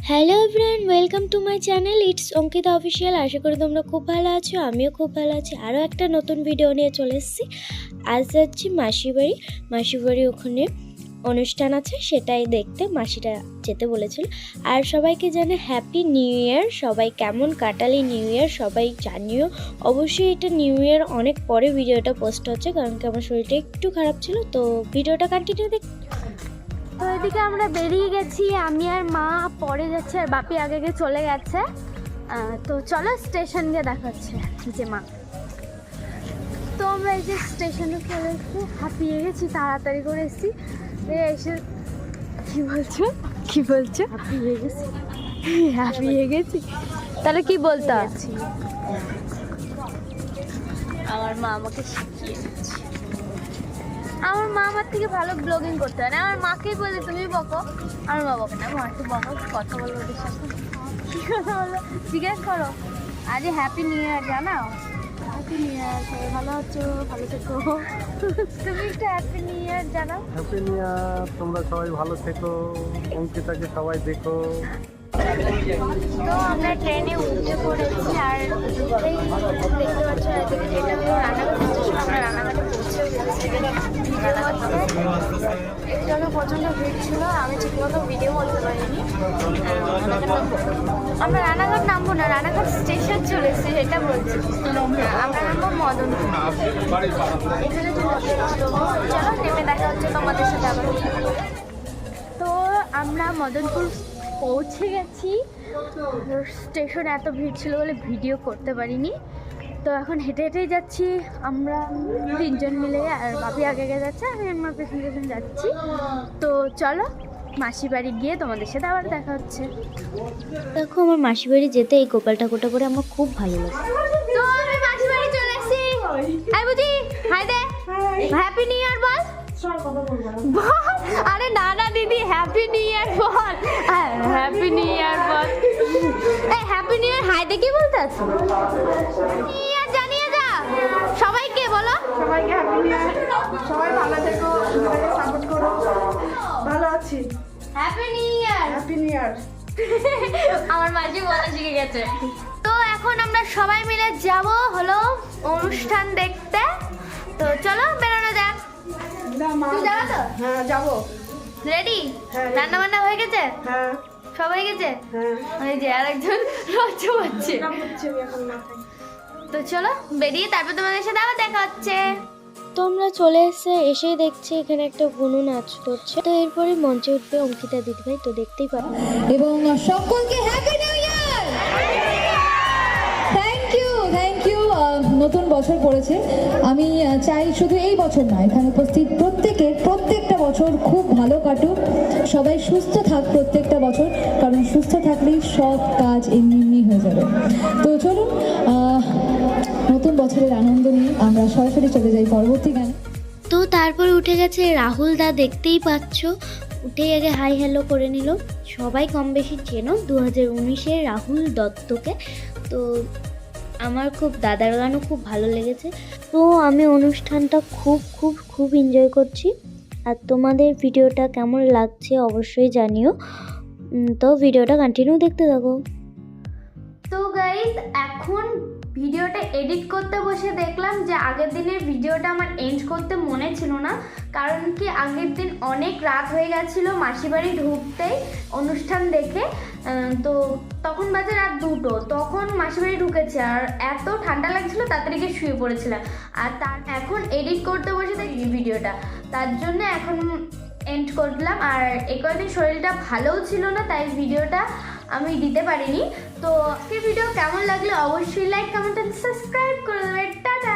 Hello everyone, welcome to my channel it's Ankita official. আশা করি তোমরা খুব ভালো আছো, আমিও খুব ভালো আছি। আরও একটা নতুন ভিডিও নিয়ে চলে এসেছি। আজ যাচ্ছি মাসির বাড়ি ওখানে অনুষ্ঠান আছে, সেটাই দেখতে মাসিটা যেতে বলেছিল। আর সবাইকে জানে হ্যাপি নিউ ইয়ার। সবাই কেমন কাটালি নিউ ইয়ার সবাই জানিও অবশ্যই। এটা নিউ ইয়ার অনেক পরে ভিডিওটা পোস্ট হচ্ছে, কারণ কি আমার শরীরটা একটু খারাপ ছিল। তো ভিডিওটা কন্টিনিউ দেখ। তো এদিকে আমরা বেরিয়ে গেছি, আমি আর মা পরে যাচ্ছে আর বাপি আগে গিয়ে চলে গেছে। তো চলো স্টেশন গিয়ে দেখাচ্ছে যে মা। তো আমরা এই যে স্টেশনে চলে এসেছি, হাঁপিয়ে গেছি, তাড়াতাড়ি করে এসেছি। এসে কি বলছো হাঁপিয়ে গেছি তাহলে কি বলতে আছি? আমার মা আমাকে শিখিয়ে দিচ্ছে। আমার মা আমার থেকে ভালো ব্লগিং করতে পারে। আমার মাকেই বলে তুমি বকো, আমার মা বকে না। মাকে বকো, কথা বলো ওদের সাথে। কী কথা বলো জিজ্ঞেস করো। আজ হ্যাপি নিউ ইয়ার জানাও। হ্যাপি নিউ ইয়ার, সবাই ভালো আছো, ভালো থেকো। তুমি একটু হ্যাপি নিউ ইয়ার জানাও। হ্যাপি নিউ ইয়ার, তোমরা সবাই ভালো থেকো, অঙ্কিতাকে সবাই দেখো। তো আমরা ট্রেনে উঠে পড়েছি আর এই দেখতে পাচ্ছ এদিকে যেটা হলো রানাঘাট স্টেশন। আমরা রানাঘাটে পৌঁছে গেছি। এর জন্য প্রচণ্ড ভিড় ছিল, আমি ঠিকমতো ভিডিও করতে পারিনি। আমরা রানাঘাট নামবো না, রানাঘাট স্টেশন চলে এসেছি সেটা বলছি। আমরা নামবো মদনপুর। এখানে চলো নেমে দেখা হচ্ছে তোমাদের সাথে আবার। তো আমরা মদনপুর পৌঁছে গেছি। স্টেশন এত ভিড় ছিল বলে ভিডিও করতে পারিনি। তো এখন হেঁটে হেঁটেই যাচ্ছি আমরা তিনজন মিলে, আর বাপি আগে যাচ্ছে, আমি আমার পেছন পেছন যাচ্ছি। তো চলো মাসি বাড়ি গিয়ে তোমাদের সাথে আবার দেখা হচ্ছে। দেখো আমার মাসির বাড়ি যেতে এই গোপাল ঠাকুরটা করে আমার খুব ভালো লাগে। তো আমি মাসি বাড়ি চলে এসেছি। হাই বুঝি, হাই দে, হ্যাপি নিউ ইয়ার বল। আরে না না দিদি, হ্যাপি নিউ ইয়ার বল, হ্যাপি নিউ ইয়ার বল। এই হ্যাপি নিউ ইয়ার হাই দে কি বলতে আছো? নিউ ইয়ার জানিয়ে যা সবাইকে, বলো সবাইকে হ্যাপি নিউ ইয়ার। সবাই ভালো থেকো, সবাইকে সাপোর্ট করো। ভালো আছি। হ্যাপি নিউ ইয়ার। হ্যাপি নিউ ইয়ার। আমার মাঝে বলা শিখে গেছে। তো এখন আমরা সবাই মিলে যাব হলো অনুষ্ঠান দেখতে। তো চলো বেরোনো যাক। তুই যাবো তো? হ্যাঁ যাবো। রেডি? হ্যাঁ, রান্না বান্না হয়ে গেছে? হ্যাঁ সবাই গেছে? হ্যাঁ। ওই যে আরেকজন লজ্জা পাচ্ছে। নাম হচ্ছে আমি এখন মাথায়। তো চলো বেরিয়ে তারপর তোমাদের সাথে আবার দেখা হচ্ছে। তো আমরা চলে এসেই দেখছি এখানে একটা বুনু নাচ করছে। তো এরপরে মঞ্চে উঠবে অঙ্কিতা দিদিভাই, তো দেখতেই পাবো। এবং সকলকে happy new year. Thank you. নতুন বছর পড়েছে, আমি চাই শুধু এই বছর নয়, এখানে উপস্থিত প্রত্যেকটা বছর খুব ভালো কাটুক, সবাই সুস্থ থাক প্রত্যেকটা বছর, কারণ সুস্থ থাকলেই সব কাজ এমনি হয়ে যাবে। তো চলুন নতুন বছরের আনন্দ নিয়ে আমরা সরাসরি চলে যাই পরবর্তী গানে। তো তারপরে উঠে গেছে রাহুল দা, দেখতেই পাচ্ছ। উঠেই আগে হাই হ্যালো করে নিল। সবাই কম বেশি চেনো 2019-এর রাহুল দত্তকে। তো আমার খুব দাদার গানও খুব ভালো লেগেছে। তো আমি অনুষ্ঠানটা খুব এনজয় করছি। আর তোমাদের ভিডিওটা কেমন লাগছে অবশ্যই জানিও। তো ভিডিওটা কন্টিনিউ দেখতে থাকো। তো গাইস এখন ভিডিওটা এডিট করতে বসে দেখলাম যে আগের দিনের ভিডিওটা আমার এন্ড করতে মনে ছিল না, কারণ কি আগের দিন অনেক রাত হয়ে গেছিলো মাসি বাড়ি ঢুকতেই অনুষ্ঠান দেখে। তো তখন বাজে রাত 2টো, তখন মাসি বাড়ি ঢুকেছে আর এত ঠান্ডা লাগছিলো তাড়াতাড়ি গিয়ে শুয়ে পড়েছিলাম। আর এখন এডিট করতে বসে দেখি ভিডিওটা, তার জন্য এখন এন্ড করলাম। আর এই কয়েকদিন শরীরটা ভালোও ছিল না, তাই ভিডিওটা আমি দিতে পারিনি। তো আজকের ভিডিও কেমন লাগলো অবশ্যই লাইক, কমেন্ট আর সাবস্ক্রাইব করে দেবে। টাটা।